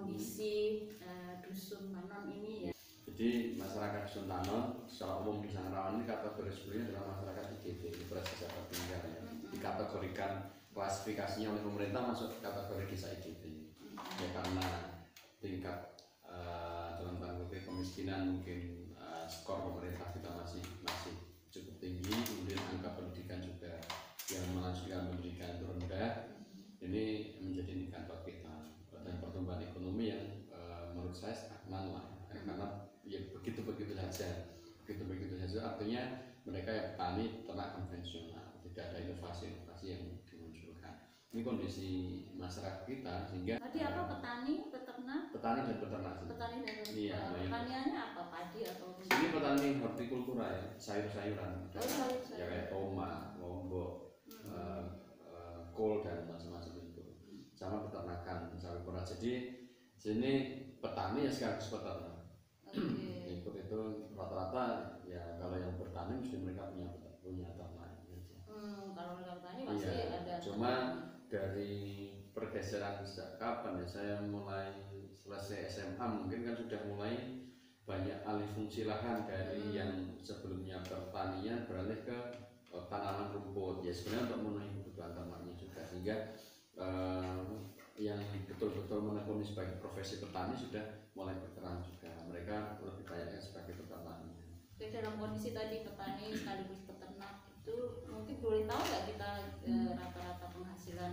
kondisi dusun Tanon ini ya. Jadi masyarakat dusun Tanon secara umum di Sangrawan ini kategori sebelumnya adalah masyarakat IGT, Integritas Desa Tertinggal ya. Dikategorikan klasifikasinya oleh pemerintah masuk kategori desa IGT. Ya karena tingkat dalam kemiskinan mungkin skor pemerintah kita masih cukup tinggi, kemudian angka pendidikan juga yang melanjutkan pendidikan itu rendah. Ini menjadi indikator kita dan pertumbuhan ekonomi yang menurut saya stagnan lah, karena ya begitu saja artinya mereka yang petani ternak konvensional, tidak ada inovasi yang dimunculkan. Ini kondisi masyarakat kita sehingga tadi apa petani dan peternak. Iya, pertaniannya apa, padi atau ini petani hortikultura ya, sayur-sayuran sayur. Ya kayak tomat, lombok, kol dan macam-macam itu, sama peternakan sapi perah. Jadi sini petani ya sekaligus peternak. Itu rata-rata ya, kalau yang bertani mesti mereka punya ternak. Kalau mereka bertani pasti ada. Cuma dari pergeseran sejak kapan ya, saya mulai selesai SMA mungkin kan sudah mulai banyak alih fungsi lahan dari yang sebelumnya pertanian beralih ke tanaman rumput ya, sebenarnya untuk memenuhi kebutuhan ternaknya juga, sehingga yang betul-betul menekuni sebagai profesi petani sudah mulai berperan juga, mereka lebih banyaknya sebagai petani. Jadi dalam kondisi tadi petani sekaligus peternak itu mungkin boleh tahu nggak kita rata-rata penghasilan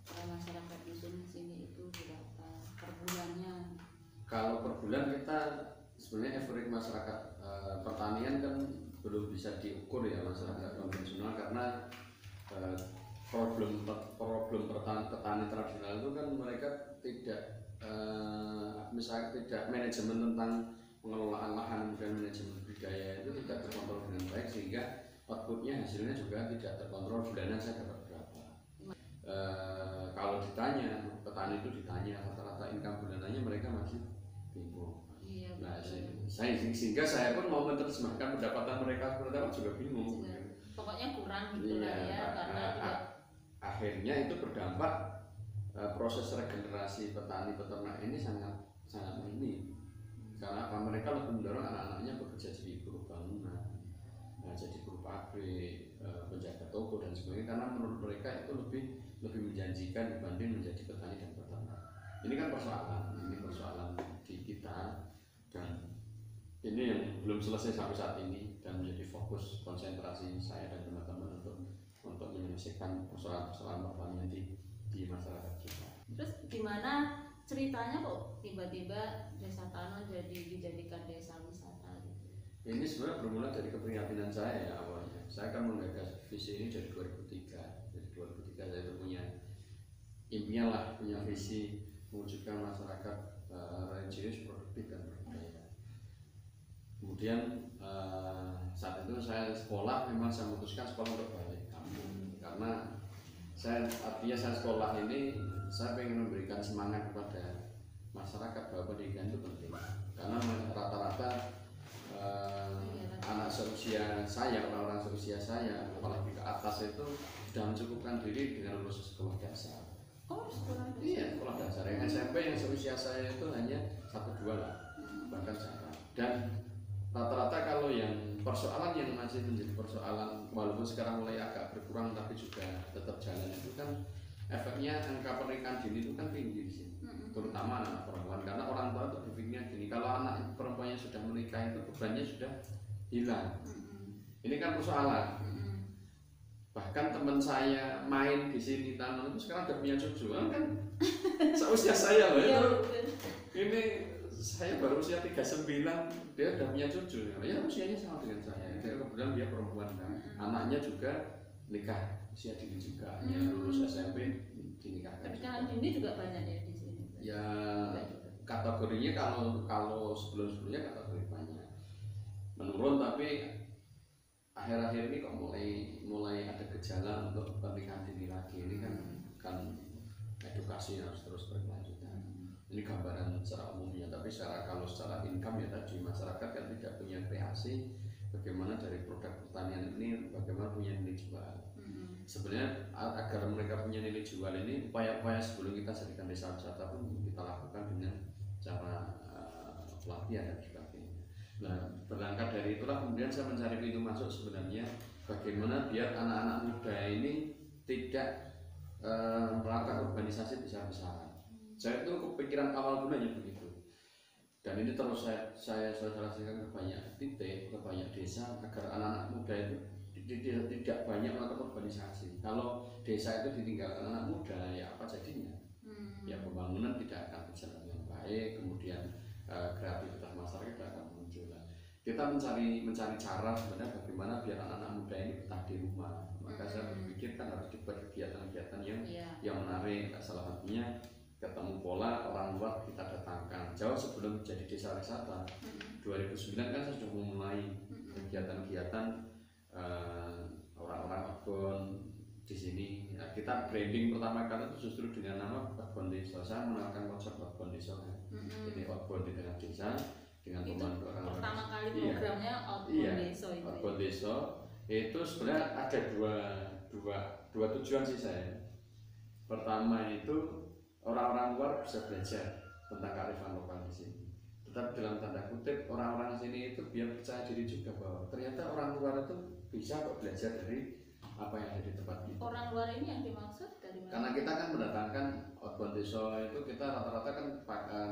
masyarakat dusun sini itu berapa per bulannya? Kalau per bulan kita sebenarnya average masyarakat pertanian kan belum bisa diukur ya masyarakat konvensional, karena problem petani tradisional itu kan mereka tidak misalnya tidak manajemen tentang pengelolaan lahan dan manajemen budidaya itu tidak terkontrol dengan baik, sehingga outputnya hasilnya juga tidak terkontrol, bulanan saya dapat berapa. Kalau ditanya petani itu rata-rata income bulanannya mereka masih bingung. Nah, sehingga saya pun mau menerjemahkan pendapatan mereka juga bingung. Pokoknya kurang gitu lah ya, karena akhirnya itu berdampak proses regenerasi petani peternak ini sangat minim. Karena apa? Mereka lebih mendorong anak-anaknya bekerja jadi buruh bangunan, jadi buruh pabrik, penjaga toko dan sebagainya, karena menurut mereka itu lebih menjanjikan dibanding menjadi petani dan peternak. Ini kan persoalan di kita, dan ini yang belum selesai sampai saat ini dan menjadi fokus konsentrasi saya dan teman-teman untuk menyelesaikan persoalan pertanian di masyarakat kita. Terus gimana ceritanya kok tiba-tiba Desa Tanon dijadikan desa wisata gitu? Ini sebenarnya bermula dari keprihatinan saya ya awalnya. Saya kan menggagas visi ini dari 2003. Dari 2003 saya punya impian lah, punya visi mewujudkan masyarakat religius, produktif dan berbudaya. Kemudian saat itu saya sekolah, memang saya memutuskan sekolah untuk balik kampung, karena saya sekolah ini saya ingin memberikan semangat kepada masyarakat bahwa pendidikan itu penting, karena rata-rata anak seusia saya, orang-orang seusia saya, apalagi ke atas itu sudah mencukupkan diri dengan lulus sekolah dasar. Sekolah dasar? Iya, sekolah dasar. Yang SMP yang seusia saya itu hanya 1-2 lah, bahkan jarang. Dan rata-rata kalau yang persoalan yang masih menjadi persoalan, walaupun sekarang mulai agak berkurang tapi juga tetap jalan, itu kan efeknya angka pernikahan dini itu kan tinggi di sini, terutama anak perempuan, karena orang tua itu berpikirnya gini, kalau anak perempuannya sudah menikah itu bebannya sudah hilang. Ini kan persoalan. Bahkan teman saya main di sini Tanon itu sekarang udah punya cucu, kan seusia saya loh itu. Ini saya baru usia 39, dia udah punya cucu. Ya usianya sama dengan saya. Dia kebetulan dia perempuan kan. Anaknya juga nikah usia dini juga, ya lulus SMP dinikahkan. Pernikahan dini juga banyak ya di sini. Ya kategorinya kalau sebelumnya kategori banyak menurun, tapi akhir-akhir ini kok mulai ada gejala untuk pernikahan dini lagi. Ini kan edukasi harus terus berkelanjutan. Ini gambaran secara umumnya, tapi kalau secara income ya tadi masyarakat kan tidak punya kreasi bagaimana dari produk pertanian ini bagaimana punya nilai jual. sebenarnya agar mereka punya nilai jual ini, upaya-upaya sebelum kita jadikan desa wisata pun kita lakukan dengan cara pelatihan dan sebagainya. Nah, berangkat dari itulah kemudian saya mencari pintu masuk sebenarnya bagaimana biar anak-anak muda ini tidak melakukan urbanisasi besar-besaran. Saya itu kepikiran awal gunanya begitu, dan ini terus saya sosialisasikan ke banyak titik, ke banyak desa agar anak-anak muda itu tidak banyak melakukan urbanisasi. Kalau desa itu ditinggalkan anak muda, ya apa jadinya? Ya pembangunan tidak akan berjalan dengan baik, kemudian kreativitas masyarakat tidak akan muncul. Kita mencari cara sebenarnya bagaimana biar anak-anak muda ini betah di rumah. Maka saya berpikir kan harus dibuat kegiatan-kegiatan yang menarik. Salah satunya ketemu pola orang luar kita datangkan jauh sebelum jadi desa wisata. 2009 kan saya sudah memulai kegiatan-kegiatan orang-orang outbound di sini. Nah, kita branding pertama kali itu justru dengan nama outbound desa. Saya mengenalkan konsep outbound desa. Jadi outbound di tengah desa dengan pemandu orang. Pertama kali programnya outbound desa itu. Outbound desa itu sebenarnya ada dua tujuan sih saya. Pertama itu orang-orang luar bisa belajar tentang kearifan lokal di sini. Tetapi dalam tanda kutip orang-orang sini itu biar percaya diri juga bahwa ternyata orang luar itu bisa kok belajar dari apa yang ada di tempat kita. Orang luar ini yang dimaksud dari mana? Karena kita kan mendatangkan outbound desa itu kita rata-rata kan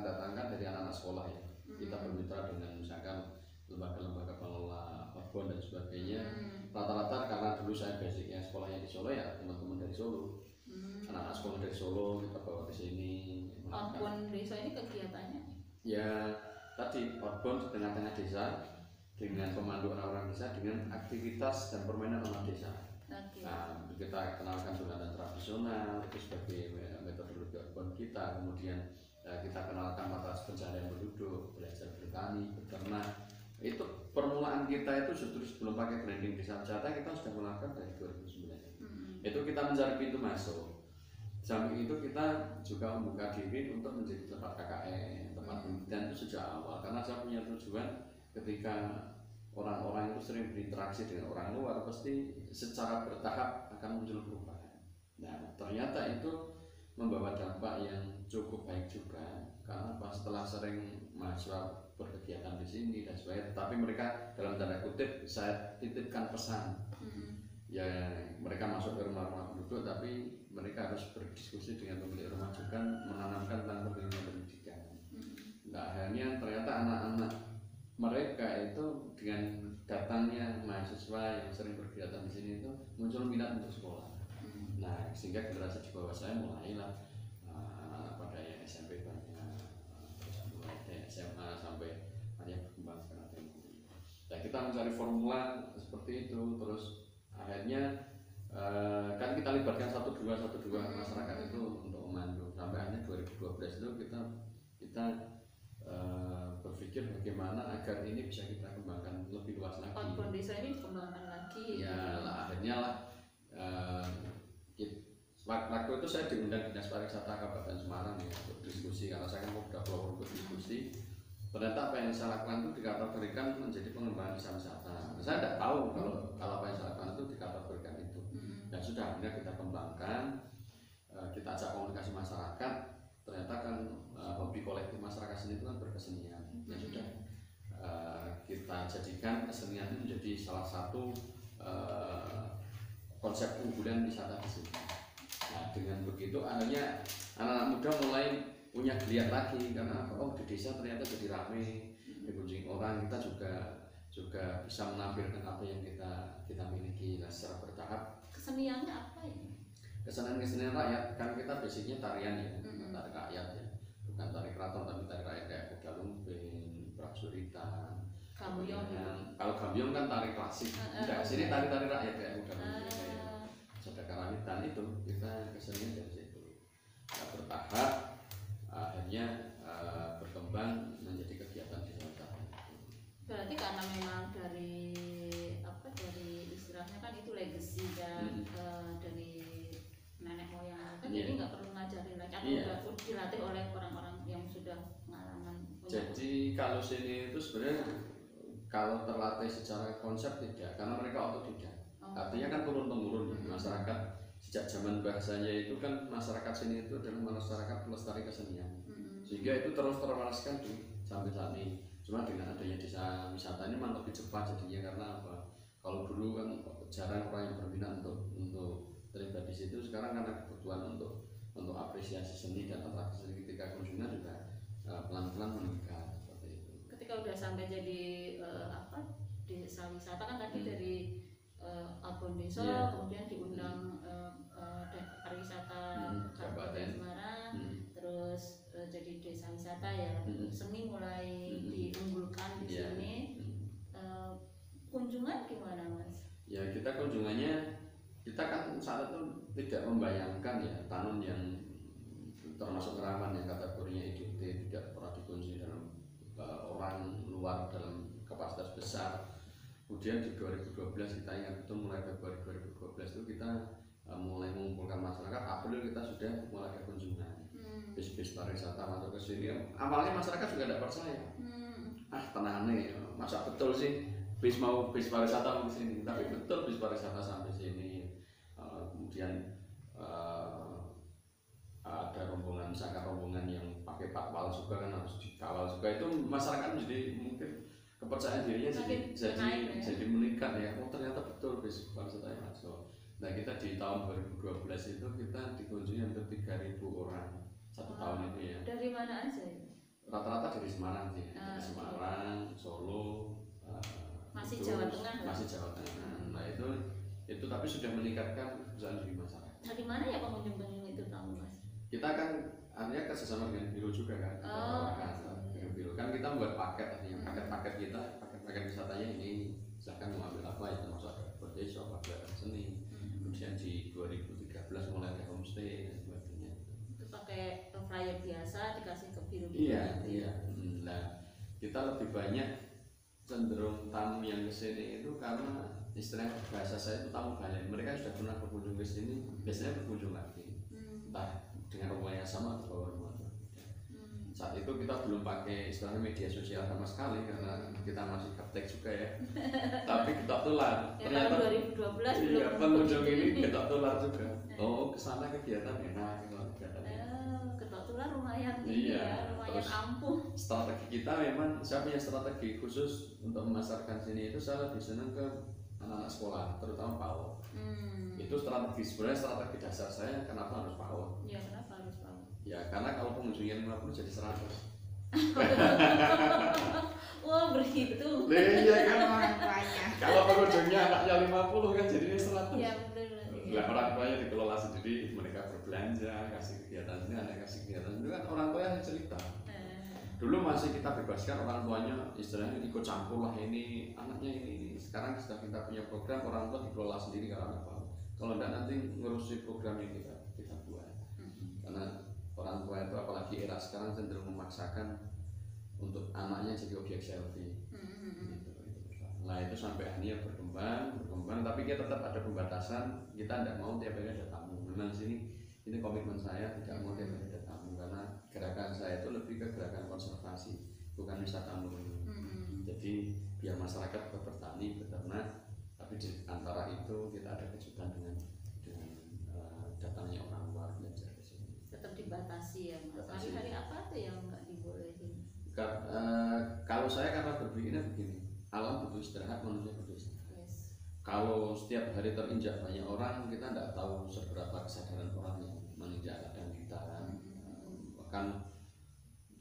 datangkan dari anak-anak sekolah ya. Kita bermitra dengan misalkan lembaga-lembaga pengelola outbound dan sebagainya. Rata-rata karena dulu saya basicnya sekolahnya di Solo ya teman-teman dari Solo. Anak-anak sekolah dari Solo kita bawa ke sini. Outbound desa ini kegiatannya? Ya tadi outbound di tengah-tengah desa dengan pemandu orang-orang desa dengan aktivitas dan permainan orang desa. Nah, kita kenalkan sunatan tradisional itu sebagai metodologi outbound kita. Kemudian kita kenalkan mata pencaharian penduduk, belajar bertani, beternak. Itu permulaan kita itu justru sebelum pakai branding desa wisata kita sudah melakukan dari 2009. Itu kita mencari pintu masuk. Samping itu kita juga membuka diri untuk menjadi tempat KKN, tempat penelitian itu sejak awal. Karena saya punya tujuan ketika orang-orang itu sering berinteraksi dengan orang luar pasti secara bertahap akan muncul perubahan. Nah ternyata itu membawa dampak yang cukup baik juga. Karena setelah sering mahasiswa berkegiatan di sini dan sebagainya, tapi mereka dalam tanda kutip saya titipkan pesan. Ya mereka masuk ke rumah-rumah penduduk tapi mereka harus berdiskusi dengan pemilik rumah juga menanamkan tentang pendidikan. Nah akhirnya ternyata anak-anak mereka itu dengan datangnya mahasiswa yang sering berkegiatan di sini itu muncul minat untuk sekolah. Nah sehingga generasi di bawah saya mulailah pada yang SMP banyak, terus mulai dari SMA sampai banyak berkembang sekarang. Nah kita mencari formula seperti itu terus. Akhirnya kan kita libatkan satu dua masyarakat itu untuk memandu sampai akhirnya 2012 itu kita berpikir bagaimana agar ini bisa kita kembangkan lebih luas lagi. Outbound desa ini dikembangkan lagi. Ya lah akhirnya lah waktu itu saya diundang Dinas Pariwisata Kabupaten Semarang ya untuk diskusi karena saya kan udah keluar untuk diskusi. Ternyata apa yang saya lakukan itu dikategorikan menjadi pengembangan desa wisata. Saya tidak tahu kalau apa yang saya lakukan itu dikategorikan itu. Dan sudah akhirnya kita kembangkan, kita ajak komunikasi masyarakat. Ternyata kan hobi kolektif masyarakat sini itu kan berkesenian. Ya sudah kita jadikan kesenian itu menjadi salah satu konsep unggulan wisata di sini. Nah dengan begitu akhirnya anak-anak muda mulai punya geliat lagi karena di desa ternyata jadi ramai dikunjungi orang. Kita juga bisa menampilkan apa yang kita miliki. Nah, secara bertahap. Keseniannya apa ini? Kesenian rakyat kan kita basicnya tarian ya, tari rakyat ya, bukan tari keraton tapi tari rakyat kayak kuda lumping, prajuritan. Gambyong. Kalau gambyong kan tari klasik. Enggak, sini tari-tari rakyat kayak kuda lumping kayak Sada Karawitan itu kita kesenian dari situ. Nah, bertahap akhirnya berkembang menjadi kegiatan desa wisata. Berarti karena memang dari istilahnya kan itu legacy dan dari nenek moyang kan, jadi nggak perlu ngajarin lagi atau udah dilatih oleh orang-orang yang sudah pengalaman. Jadi kalau sini itu sebenarnya kalau terlatih secara konsep tidak, karena mereka otodidak. Artinya kan turun temurun ya. Masyarakat sejak zaman bahasanya itu kan masyarakat sini itu adalah masyarakat pelestari kesenian, sehingga itu terus terwariskan sampai saat ini. Cuma dengan adanya desa wisata ini memang lebih cepat jadinya, karena apa? Kalau dulu kan jarang orang yang berminat untuk terlibat di situ. Sekarang karena kebutuhan untuk apresiasi seni dan atraksi seni ketika kunjungan juga pelan-pelan meningkat seperti itu. Ketika udah sampai jadi desa wisata kan tadi dari Abon Desa, kemudian diundang pariwisata Kabupaten Semarang, terus jadi desa wisata ya, seni mulai diunggulkan di sini. Kunjungan gimana Mas? Ya kita kunjungannya, kita kan saat itu tidak membayangkan ya Tanun yang termasuk Keraman yang kategorinya IDT tidak pernah dikunjungi dalam orang luar dalam kapasitas besar. Kemudian di 2012 kita ingat itu mulai Februari 2012 itu kita mulai mengumpulkan masyarakat. April kita sudah mulai ada kunjungan bis-bis pariwisata masuk ke sini. Awalnya masyarakat juga tidak percaya, tenang nih, masa betul sih bis pariwisata mau ke sini, tapi betul bis pariwisata sampai sini. Kemudian ada rombongan, misalkan rombongan yang pakai patwal juga kan harus dikawal juga, itu masyarakat menjadi mungkin kepercayaan dirinya jadi meningkat ya. Oh ternyata betul bis pariwisata yang masuk. Nah kita di tahun 2012 itu kita dikunjungi hampir 3.000 orang satu tahun itu ya. Dari mana aja? Rata-rata dari Semarang sih, dari Semarang, Solo, masih itu, Jawa Tengah. Masih Jawa Tengah. Nah itu tapi sudah meningkatkan kepercayaan diri masyarakat. Dari mana ya pengunjung-pengunjung itu tahu Mas? Kita kan artinya kerjasama dengan biro juga kan. Biro kan kita membuat paket, artinya paket-paket kita, paket wisatanya ini silahkan mau ambil apa ya, termasuk ada workshop, ada seni. Kemudian di 2013 mulai ada homestay dan sebagainya. Itu pakai flyer biasa dikasih ke biro. Iya. Nah kita lebih banyak cenderung tamu yang kesini itu karena istilah bahasa saya itu tamu kalian. Mereka sudah pernah berkunjung ke sini, biasanya berkunjung lagi, entah dengan rumah yang sama atau bawa rumah. Saat itu kita belum pakai istilahnya media sosial sama sekali karena kita masih ketek juga ya. Tapi kita tular. Ternyata 2012 iya, pengunjung ini kita tular juga. Oh kesana kegiatan enak, kegiatan. Ketok tular lumayan iya, ya, lumayan ampuh. Strategi kita memang saya punya strategi khusus untuk memasarkan sini itu. Saya lebih senang ke anak-anak sekolah, terutama PAUD. Itu sebenarnya strategi dasar saya. Kenapa harus PAUD? Ya kenapa harus PAUD? Ya karena kalau pengunjungnya 50 jadi 100. Wah berhitung. Iya kan orang tuanya. Kalau pengunjungnya anaknya 50 kan jadinya 100. Iya benar. Lah orang tuanya dikelola sendiri, mereka berbelanja, kasih kegiatan sini, anak kasih kegiatan itu kan orang tua yang cerita. Dulu masih kita bebaskan orang tuanya istilahnya ikut campur lah, ini anaknya ini. Sekarang sudah kita punya program, orang tua dikelola sendiri karena apa? Kalau tidak nanti ngurusi program yang kita buat. Karena orang tua itu apalagi era sekarang cenderung memaksakan untuk anaknya jadi objek selfie. Nah itu sampai akhirnya berkembang, tapi kita tetap ada pembatasan. Kita tidak mau tiap hari ada tamu. Memang sini ini komitmen saya, tidak mau tiap hari ada tamu karena gerakan saya itu lebih ke gerakan konservasi, bukan wisata murni. Jadi biar masyarakat bertani, beternak, tapi di antara itu kita ada kejutan dengan datangnya orang luar belajar di sini. Tetap dibatasi ya Mas. Hari-hari apa tuh yang nggak dibolehin? Kalau saya karena berpikirnya begini, alam butuh istirahat, manusia butuh istirahat. Kalau setiap hari terinjak banyak orang, kita tidak tahu seberapa kesadaran orang yang menginjak ladang kita. Bahkan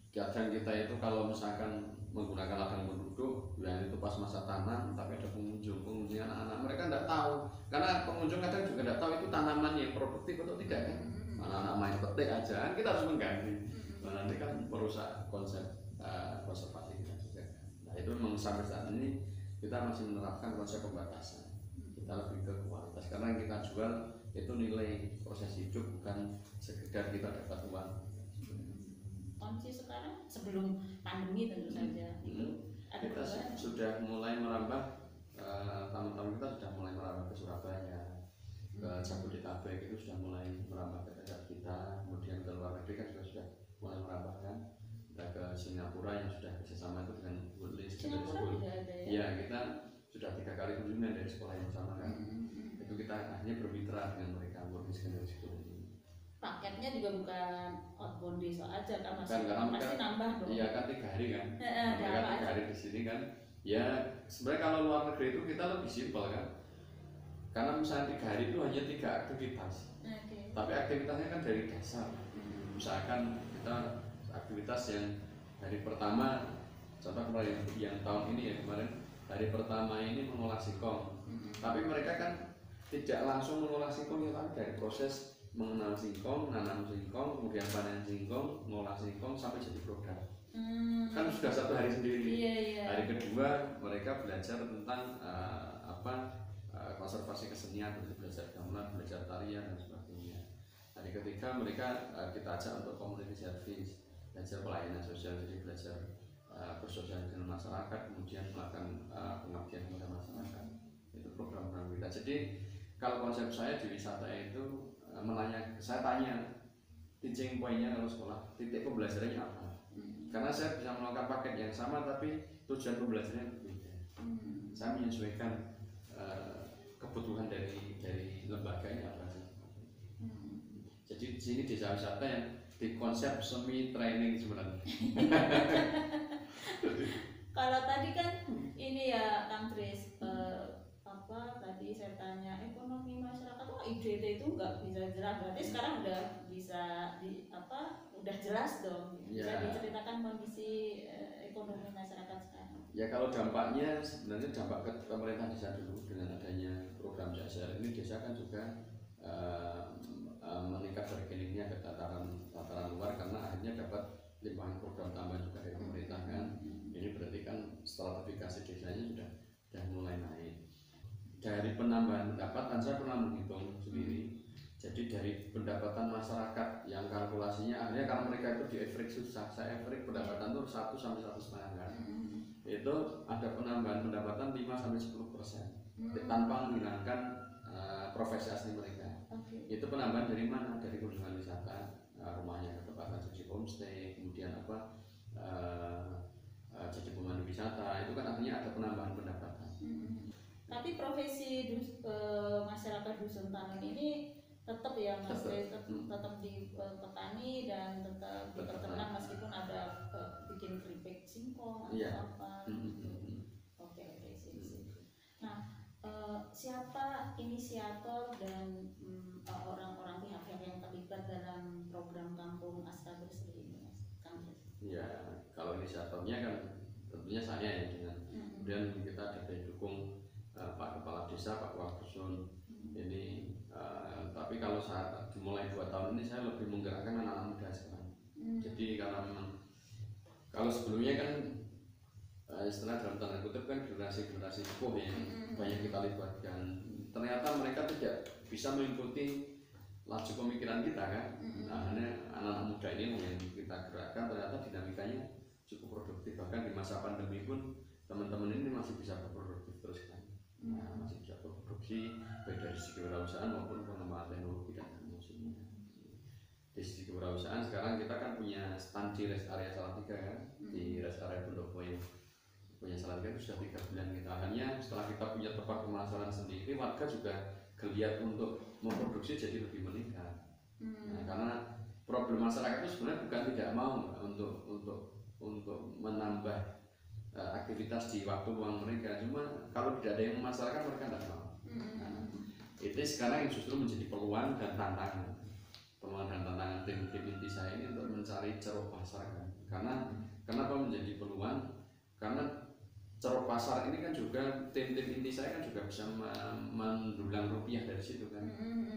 kadang kita itu kalau misalkan menggunakan ladang penduduk, yang itu pas masa tanam, tapi ada pengunjung anak-anak, mereka tidak tahu. Karena pengunjung kadang juga tidak tahu itu tanaman yang produktif atau tidak kan. Anak-anak main petik aja, kita harus mengganti. Nanti kan merusak konsep konservasi kita juga. Nah itu memang sampai saat ini kita masih menerapkan konsep pembatasan. Kita lebih ke kualitas karena yang kita jual itu nilai proses hidup, bukan sekedar kita dapat uang. Kondisi sekarang sebelum pandemi tentu saja itu ada kita sudah mulai merambah, tamu-tamu kita sudah mulai merambah ke Surabaya, ke Jabodetabek itu sudah mulai merambah ke daerah kita, kemudian ke luar negeri kan juga sudah mulai merambah kan. Kita ke Singapura yang sudah kerjasama itu dengan Woodley Secondary School. Ada ya? Iya, kita sudah 3 kali kunjungan dari sekolah yang sama kan. itu kita hanya bermitra dengan mereka menguruskan risiko ini. Paketnya juga bukan outbound desa aja kan, Kan karena pasti nambah dong. Iya kan 3 hari kan, Ada mereka apa 3 hari di sini kan. Ya sebenarnya kalau luar negeri itu kita lebih simpel kan, karena misalnya 3 hari itu hanya 3 aktivitas. Tapi aktivitasnya kan dari dasar. Misalkan kita aktivitas yang hari pertama, contoh kemarin yang tahun ini ya kemarin hari pertama ini mengolah singkong. Tapi mereka kan tidak langsung mengolah singkong ya, kan dari proses mengenal singkong, nanam singkong, kemudian panen singkong, mengolah singkong sampai jadi produk. Kan sudah 1 hari sendiri. Hari kedua mereka belajar tentang konservasi kesenian, belajar gamelan, belajar tarian dan sebagainya. Hari ketiga mereka kita ajak untuk community service, belajar pelayanan sosial, jadi belajar bersosial dengan masyarakat, kemudian melakukan pengabdian kepada masyarakat. Itu program-program kita. Jadi kalau konsep saya di wisata itu saya tanya teaching point-nya kalau sekolah, titik pembelajarannya apa? Karena saya bisa melakukan paket yang sama tapi tujuan pembelajarannya berbeda. Saya menyesuaikan kebutuhan dari lembaganya apa sih. Jadi di sini desa wisata yang di konsep semi training sebenarnya. Kalau tadi kan ini ya Kang Tris, tadi saya tanya ekonomi masyarakat tuh IDT itu nggak bisa jelas, berarti sekarang udah bisa udah jelas dong. Bisa diceritakan kondisi ekonomi masyarakat sekarang. Ya kalau dampaknya sebenarnya dampak ke pemerintah desa dulu dengan adanya program Jasa ini, desa kan juga meningkat bargainingnya ke tataran luar karena akhirnya dapat limpahan program tambahan juga dari pemerintah kan. Ini berarti kan stratifikasi desanya sudah mulai naik. Dari penambahan pendapatan saya pernah menghitung sendiri. Jadi dari pendapatan masyarakat yang kalkulasinya akhirnya karena mereka itu di average susah, saya average pendapatan itu 1 sampai 1,5 kan. Itu ada penambahan pendapatan 5 sampai 10% tanpa menghilangkan profesi asli mereka. Itu penambahan dari mana? Dari kunjungan wisata, rumahnya ketempatan jadi homestay, kemudian jadi pemandu wisata, itu kan artinya ada penambahan pendapatan. Tapi profesi masyarakat dusun tani ini tetap ya Mas, tetap di petani dan tetap di peternak meskipun ada bikin keripik singkong atau apa. Oke, sip. Nah, siapa inisiator dan orang-orang pihak-pihak yang terlibat dalam program Kampung Asta Bersih ini, Mas? Ya, kalau inisiatornya kan tentunya saya ya, dengan kemudian kita ada didukung Pak Kepala Desa, Pak Wadusun ini. Tapi kalau saat dimulai 2 tahun ini saya lebih menggerakkan anak-anak muda sekarang. Jadi karena memang kalau sebelumnya kan istilah dalam tanda kutip kan generasi sepuh yang banyak kita libatkan. Ternyata mereka tidak bisa mengikuti laju pemikiran kita kan. Nah, anak-anak muda ini yang kita gerakkan ternyata dinamikanya cukup produktif. Bahkan di masa pandemi pun teman-teman ini masih bisa berproduktif terus kan. Nah, masih bisa berproduksi baik dari segi kewirausahaan maupun pengembangan teknologi dan teknologinya. Di segi kewirausahaan sekarang kita kan punya stand di rest area Salatiga kan, di rest area Pendopo yang punya Salatiga itu sudah 3 bulan kita. Hanya setelah kita punya tempat pemasaran sendiri, warga juga geliat untuk memproduksi jadi lebih meningkat. Nah, karena problem masyarakat itu sebenarnya bukan tidak mau untuk menambah aktivitas di waktu luang mereka, cuma kalau tidak ada yang memasarkan mereka tidak mau. Itu sekarang yang justru menjadi peluang dan tantangan tim inti saya ini untuk mencari ceruk pasar kan. Karena kenapa menjadi peluang? Karena ceruk pasar ini kan juga tim inti saya kan juga bisa mendulang rupiah dari situ kan.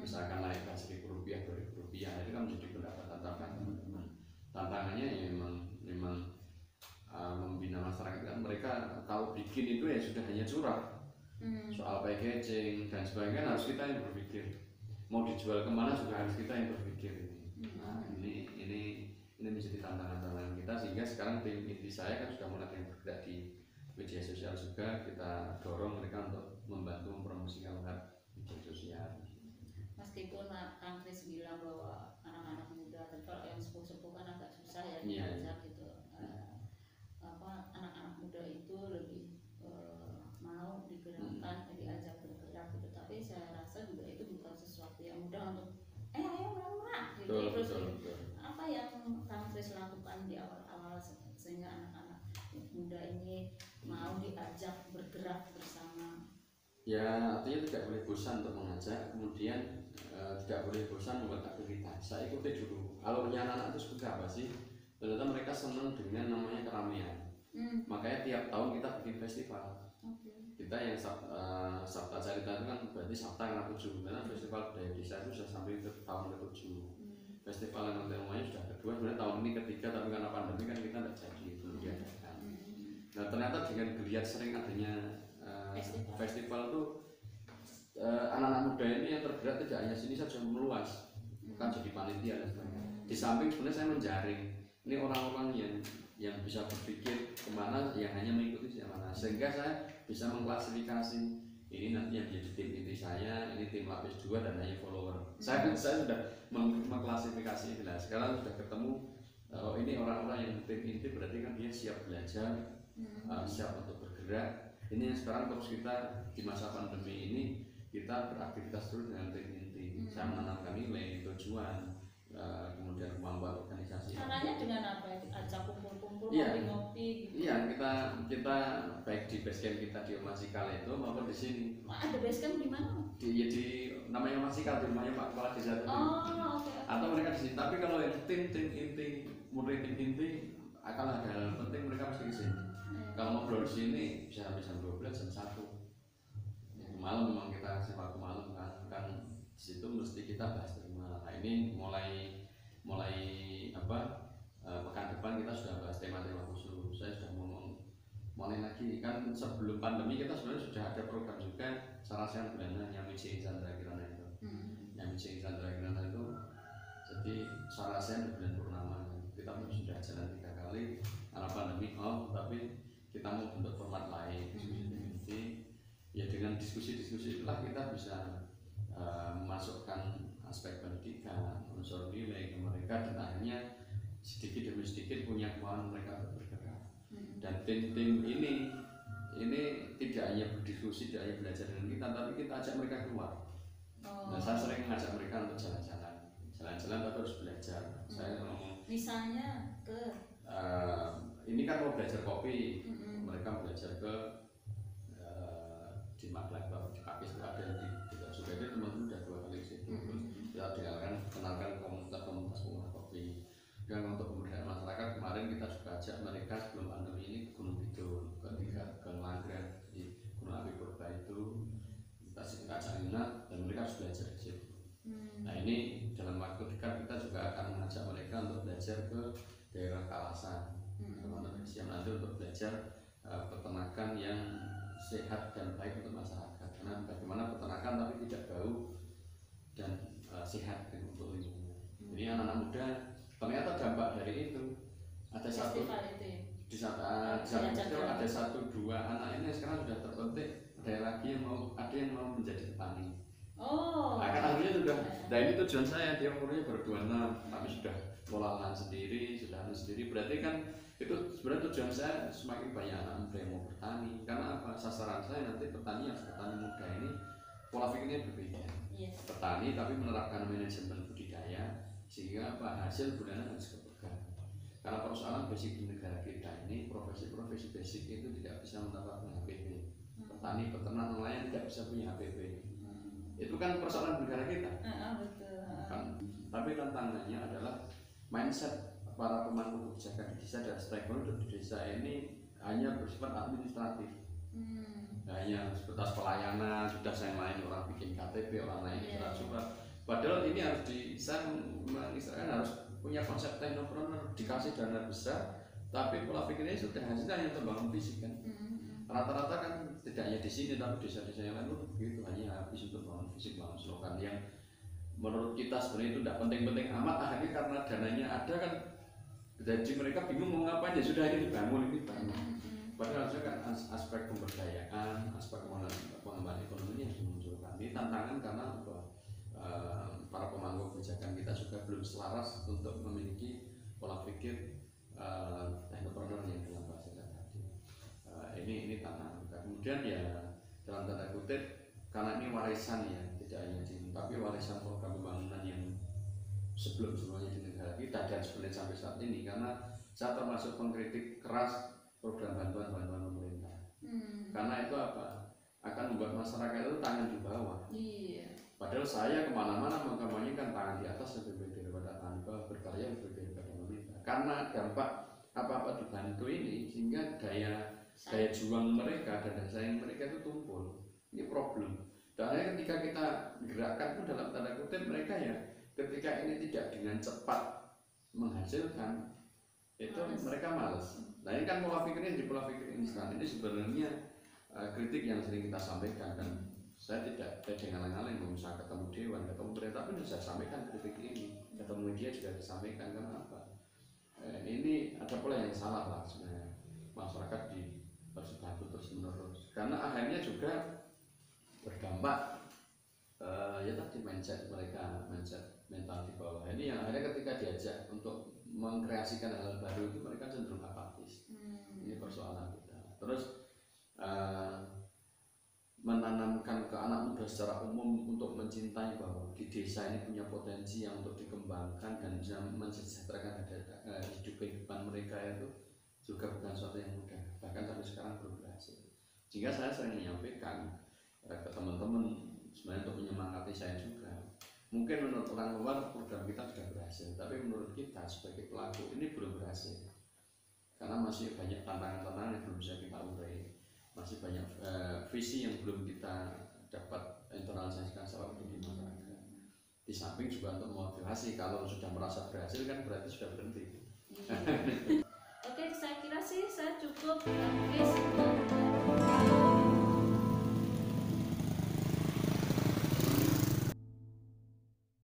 Misalkan naik ke Rp1.000, Rp2.000, itu kan menjadi pendapatan tambahan teman-teman. Tantangannya ya memang membina masyarakat kan, mereka kalau bikin itu ya sudah hanya curah. Soal packaging dan sebagainya harus kita yang berpikir, mau dijual kemana juga harus kita yang berpikir. Nah, ini menjadi tantangan kita, sehingga sekarang tim inti saya kan sudah mulai bergerak di media sosial juga. Kita dorong mereka untuk membantu mempromosikan lewat media sosial. Meskipun Kang Kris bilang bahwa anak-anak muda, kalau yang sepuh-sepuh kan agak susah ya diajak gitu. Anak-anak muda itu lebih mau digerakkan, diajak bergerak gitu. Tapi tapi saya rasa juga itu bukan sesuatu yang mudah untuk ayo murah gitu. Betul, Terus betul, betul. apa yang Kang Kris lakukan di awal-awal sehingga anak-anak muda ini mau diajak bergerak bersama? Ya, artinya tidak boleh bosan untuk mengajak, kemudian tidak boleh bosan membuat aktivitas. Saya ikuti dulu alurnya anak-anak itu seperti apa sih. Ternyata mereka senang dengan namanya keramaian. Makanya tiap tahun kita bikin festival. Kita yang Sabta Carita itu kan berarti Sabta yang ke-7, karena festival budaya desa itu sudah sampai ke tahun ke-7. Festival yang namanya sudah kedua, sebenarnya tahun ini ketiga, tapi karena pandemi kan kita tidak jadi belum diadakan. Nah ternyata dengan geliat sering adanya festival itu anak-anak muda ini yang tergerak tidak hanya sini saja, meluas, bukan jadi panitia dan sebagainya. Di samping sebenarnya saya menjaring ini orang-orang yang bisa berpikir kemana, yang hanya mengikuti mana, sehingga saya bisa mengklasifikasi ini nanti yang jadi tim inti saya, ini tim lapis 2 dan hanya follower. Saya sudah mengklasifikasi jelas. Sekarang sudah ketemu ini orang-orang yang tim inti, berarti kan dia siap belajar, siap untuk bergerak. Ini yang sekarang terus kita di masa pandemi ini kita beraktivitas terus dengan tim inti. Saya menanamkan nilai, tujuan, kemudian kemampuan organisasi. Caranya dengan apa? Ajak kumpul-kumpul, Iya. ngopi-ngopi gitu. Iya, kita baik di basecamp kita di Masikal itu maupun di sini. Ada basecamp di mana? Di namanya Masikal, di rumahnya Pak Kepala Desa itu. Oh, oke. Atau mereka di sini. Tapi kalau yang tim inti, murid tim inti akan ada hal penting, mereka pasti di sini. Kalau ngobrol di sini bisa sampai jam 12, jam 1. Malam memang kita kasih waktu malam kan di situ mesti kita bahas terima. Nah ini mulai pekan depan kita sudah bahas tema-tema khusus. Saya sudah ngomong mulai lagi kan sebelum pandemi kita sebenarnya sudah ada program juga Sarasehan Bulanan yang Misi Chandra Kirana itu. Yang Misi Chandra Kirana itu jadi Sarasehan bulan purnama. Kita sudah jalan 3 kali karena pandemi tapi kita mau bentuk format lain diskusi. Ya dengan diskusi-diskusi itulah kita bisa memasukkan aspek pendidikan, unsur nilai ke mereka, dan akhirnya sedikit demi sedikit punya kemauan mereka untuk bergerak. Dan tim-tim ini tidak hanya berdiskusi, tidak hanya belajar dengan kita, tapi kita ajak mereka keluar. Nah, saya sering mengajak mereka untuk jalan-jalan tapi harus belajar. Saya ngomong misalnya ke ini kan mau belajar kopi, mereka belajar ke di Magelang, di Pakis ada di sudah itu teman-teman sudah 2 kali situ. Terus kita kenalkan komunitas pengolah kopi. Dan untuk pemberdayaan masyarakat kemarin kita juga ajak mereka sebelum pandemi ini ke Gunung Kidul, ke Langgrang, di Gunung Api Purba itu kita ajak minat dan mereka harus belajar di situ. Nah ini dalam waktu dekat kita juga akan mengajak mereka untuk belajar ke daerah Kalasan, siap nanti untuk belajar peternakan yang sehat dan baik untuk masyarakat. Karena bagaimana peternakan tapi tidak bau dan sehat untuk lingkungan. Jadi anak-anak muda ternyata dampak dari itu ada festival itu ya? Di saat ada 1-2 anak ini sekarang sudah terbentuk, ada lagi yang mau menjadi petani. Nah, kan akhirnya sudah. Nah ini tujuan saya, dia umurnya baru 26 tapi sudah pola lahan sendiri, berarti kan itu sebenarnya tujuan saya semakin banyak anak muda yang mau bertani. Karena apa? Sasaran saya nanti petani muda ini pola pikirnya berbeda. Petani tapi menerapkan manajemen budidaya sehingga hasil bulanan harus kepegang. Karena persoalan basic di negara kita ini, profesi-profesi basic itu tidak bisa mendapatkan HPP. Petani, peternak, nelayan tidak bisa punya HPP. Itu kan persoalan negara kita. Betul. Tapi tantangannya adalah mindset para pemangku kebijakan di desa dan stakeholder di desa ini hanya bersifat administratif. Hanya sebatas pelayanan, sudah saya lain orang bikin KTP, orang lain surat-surat. Padahal ini harus mengistilahkan harus punya konsep teknopreneur, dikasih dana besar, tapi pola pikirnya sudah hasilnya hanya terbangun fisik kan. Rata-rata kan tidak hanya di sini tapi desa-desa yang lain pun begitu, hanya habis untuk bangun fisik, bangun slogan yang menurut kita sebenarnya itu tidak penting-penting amat. Akhirnya karena dananya ada kan, jadi mereka bingung mau ngapain, ya sudah ini dibangun. Padahal harusnya kan aspek pemberdayaan, aspek pengembangan ekonomi yang dimunculkan. Ini tantangan karena para pemangku kebijakan kita juga belum selaras untuk memiliki pola pikir teknopreneur yang dalam bahasa tadi. Ini tantangan kita. Kemudian ya dalam tanda kutip karena ini warisan ya, tidak hanya di tapi warisan program pembangunan yang sebelumnya di negara kita dan sebenarnya sampai saat ini, karena saya termasuk pengkritik keras program bantuan pemerintah. Karena itu apa? Akan membuat masyarakat itu tangan di bawah. Iya. Padahal saya kemana-mana mengkampanyekan tangan di atas lebih baik daripada tangan di bawah, berkarya lebih baik daripada pemerintah. Karena dampak apa-apa dibantu ini sehingga daya juang mereka dan daya saing mereka itu tumpul. Ini problem. Dan ketika kita gerakkan itu dalam tanda kutip mereka ya, ketika ini tidak dengan cepat menghasilkan itu mereka malas. Nah ini kan pola pikirnya di pola pikir instan. Ini sebenarnya kritik yang sering kita sampaikan, dan saya tidak dengan misalnya ketemu dewan, ketemu pemerintah pun saya sampaikan kritik ini, ketemu media juga disampaikan. Kenapa? Ini ada pola yang salah lah sebenarnya, masyarakat harus dibantu terus menerus, karena akhirnya juga berdampak ya tadi mindset mereka, mindset mental di bawah ini yang akhirnya ketika diajak untuk mengkreasikan hal baru itu mereka cenderung apatis. Ini persoalan kita. Terus menanamkan ke anak muda secara umum untuk mencintai bahwa di desa ini punya potensi yang untuk dikembangkan dan bisa mensejahterakan hidup kehidupan mereka itu juga bukan sesuatu yang mudah, bahkan sampai sekarang belum berhasil. Sehingga saya sering menyampaikan ke teman-teman sebenarnya untuk menyemangati saya juga, mungkin menurut orang luar program kita sudah berhasil, tapi menurut kita sebagai pelaku ini belum berhasil karena masih banyak tantangan-tantangan yang belum bisa kita urai, masih banyak visi yang belum kita dapat internalisasikan secara utuh di masyarakat. Di samping juga untuk memotivasi, kalau sudah merasa berhasil kan berarti sudah berhenti. Oke, saya kira sih saya cukup